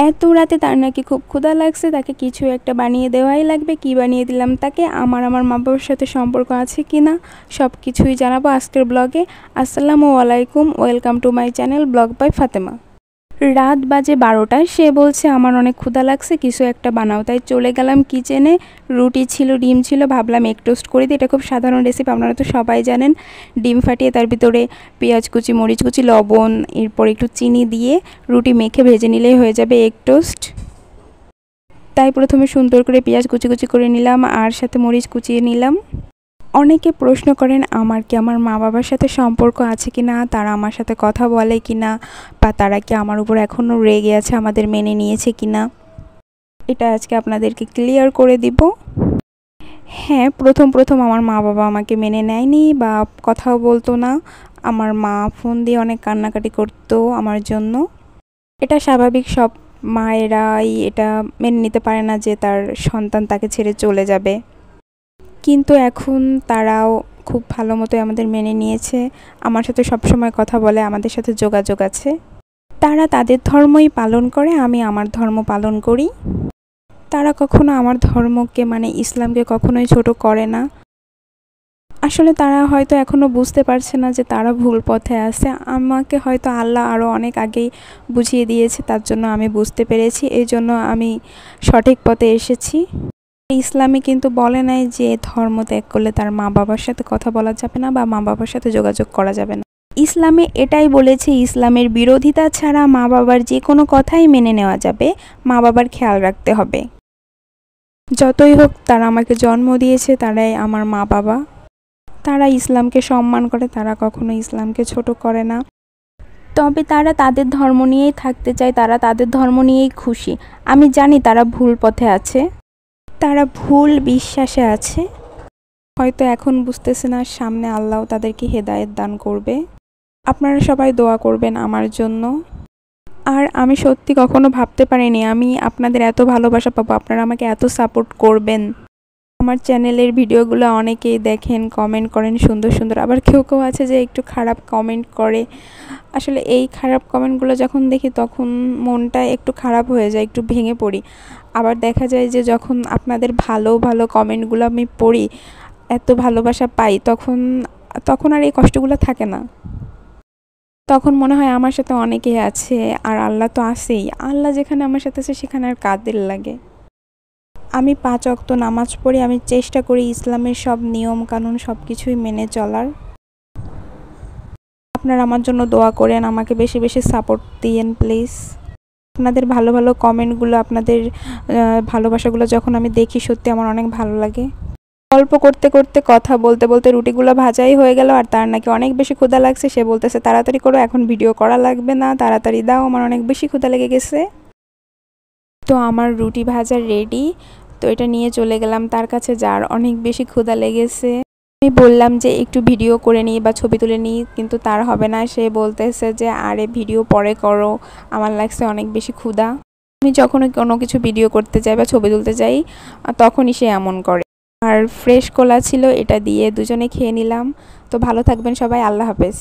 এত রাতে তার নাকি খুব ক্ষুধা লাগছে, তাকে কিছু একটা বানিয়ে দেওয়াই লাগবে। কি বানিয়ে দিলাম তাকে, আমার মা বাবার সাথে সম্পর্ক আছে কি না সব কিছুই জানাবো আজকের ব্লগে। আসসালামু আলাইকুম, welcome to my channel vlog by Fatema. রাত বাজে 12টা, সে বলছে আমার অনেক ক্ষুধা লাগছে, কিছু একটা বানাও। তাই চলে গেলাম কিচেনে। রুটি ছিল, ডিম ছিল, ভাবলাম এগ টোস্ট করে দিই। এটা খুব সাধারণ রেসিপি, আপনারা তো সবাই জানেন। ডিম ফাটিয়ে তার ভিতরে পেঁয়াজ কুচি, মরিচ কুচি, লবণ, এরপর একটু চিনি দিয়ে রুটি মেখে ভেজে নিলেই হয়ে যাবে এগ টোস্ট। তাই প্রথমে সুন্দর করে পেঁয়াজ কুচি কুচি করে নিলাম আর সাথে মরিচ কুচিয়ে নিলাম। অনেকে প্রশ্ন করেন আমার কি আমার মা বাবার সাথে সম্পর্ক আছে কি না, তারা আমার সাথে কথা বলে কি না, বা তারা কি আমার উপর এখনও রেগে আছে, আমাদের মেনে নিয়েছে কি না। এটা আজকে আপনাদেরকে ক্লিয়ার করে দিব। হ্যাঁ, প্রথম আমার মা বাবা আমাকে মেনে নেয়নি বা কথাও বলতো না। আমার মা ফোন দিয়ে অনেক কান্নাকাটি করতো আমার জন্য। এটা স্বাভাবিক, সব মায়েরাই এটা মেনে নিতে পারে না যে তার সন্তান তাকে ছেড়ে চলে যাবে। কিন্তু এখন তারাও খুব ভালো মতোই আমাদের মেনে নিয়েছে, আমার সাথে সবসময় কথা বলে, আমাদের সাথে যোগাযোগ আছে। তারা তাদের ধর্মই পালন করে, আমি আমার ধর্ম পালন করি। তারা কখনো আমার ধর্মকে মানে ইসলামকে কখনোই ছোট করে না। আসলে তারা হয়তো এখনও বুঝতে পারছে না যে তারা ভুল পথে আছে। আমাকে হয়তো আল্লাহ আরও অনেক আগেই বুঝিয়ে দিয়েছে, তার জন্য আমি বুঝতে পেরেছি, এই জন্য আমি সঠিক পথে এসেছি। ইসলামে কিন্তু বলে নাই যে ধর্ম ত্যাগ করলে তার মা বাবার সাথে কথা বলা যাবে না বা মা বাবার সাথে যোগাযোগ করা যাবে না। ইসলামে এটাই বলেছে, ইসলামের বিরোধিতা ছাড়া মা বাবার যে কোনো কথাই মেনে নেওয়া যাবে, মা বাবার খেয়াল রাখতে হবে। যতই হোক তারা আমাকে জন্ম দিয়েছে, তারাই আমার মা বাবা। তারা ইসলামকে সম্মান করে, তারা কখনো ইসলামকে ছোট করে না। তবে তারা তাদের ধর্ম নিয়েই থাকতে চায়, তারা তাদের ধর্ম নিয়েই খুশি। আমি জানি তারা ভুল পথে আছে, তারা ভুল বিশ্বাসে আছে। হয়তো এখন বুঝতেছে না, সামনে আল্লাহ তাদেরকে হেদায়েত দান করবে। আপনারা সবাই দোয়া করবেন আমার জন্য। আর আমি সত্যি কখনো ভাবতে পারিনি আমি আপনাদের এত ভালোবাসা পাবো, আপনারা আমাকে এত সাপোর্ট করবেন। আমার চ্যানেলের ভিডিওগুলো অনেকেই দেখেন, কমেন্ট করেন সুন্দর সুন্দর, আবার কেউ কেউ আছে যে একটু খারাপ কমেন্ট করে। আসলে এই খারাপ কমেন্টগুলো যখন দেখি তখন মনটা একটু খারাপ হয়ে যায়, একটু ভেঙে পড়ি। আবার দেখা যায় যে যখন আপনাদের ভালো ভালো কমেন্টগুলো আমি পড়ি, এত ভালোবাসা পাই, তখন আর এই কষ্টগুলো থাকে না। তখন মনে হয় আমার সাথে অনেকেই আছে, আর আল্লাহ তো আছেই। আল্লাহ যেখানে আমার সাথে আছে সেখানে আর কাদের লাগে। আমি 5 ওয়াক্ত নামাজ পড়ি, আমি চেষ্টা করি ইসলামের সব নিয়ম কানুন সব কিছুই মেনে চলার। আপনারা আমার জন্য দোয়া করেন, আমাকে বেশি বেশি সাপোর্ট দিয়েন প্লিজ। আপনাদের ভালো ভালো কমেন্টগুলো, আপনাদের ভালোবাসাগুলো যখন আমি দেখি সত্যি আমার অনেক ভালো লাগে। গল্প করতে করতে কথা বলতে বলতে রুটিগুলো ভাজাই হয়ে গেল, আর তার নাকি অনেক বেশি ক্ষুধা লাগছে। সে বলতেছে তাড়াতাড়ি করো, এখন ভিডিও করা লাগবে না, তাড়াতাড়ি দাও, আমার অনেক বেশি ক্ষুধা লেগে গেছে। তো আমার রুটি ভাজা রেডি। তো এটা নিয়ে চলে গেলাম তার কাছে, যার অনেক বেশি ক্ষুধা লেগেছে। আমি বললাম যে একটু ভিডিও করে নিই বা ছবি তুলে নিই, কিন্তু তার হবে না। সে বলতেছে যে আরে ভিডিও পরে করো, আমার লাগছে অনেক বেশি ক্ষুধা। আমি যখন কোনো কিছু ভিডিও করতে যাই বা ছবি তুলতে যাই তখনই সে এমন করে। আর ফ্রেশ কলা ছিল, এটা দিয়ে দুজনে খেয়ে নিলাম। তো ভালো থাকবেন সবাই, আল্লাহ হাফেজ।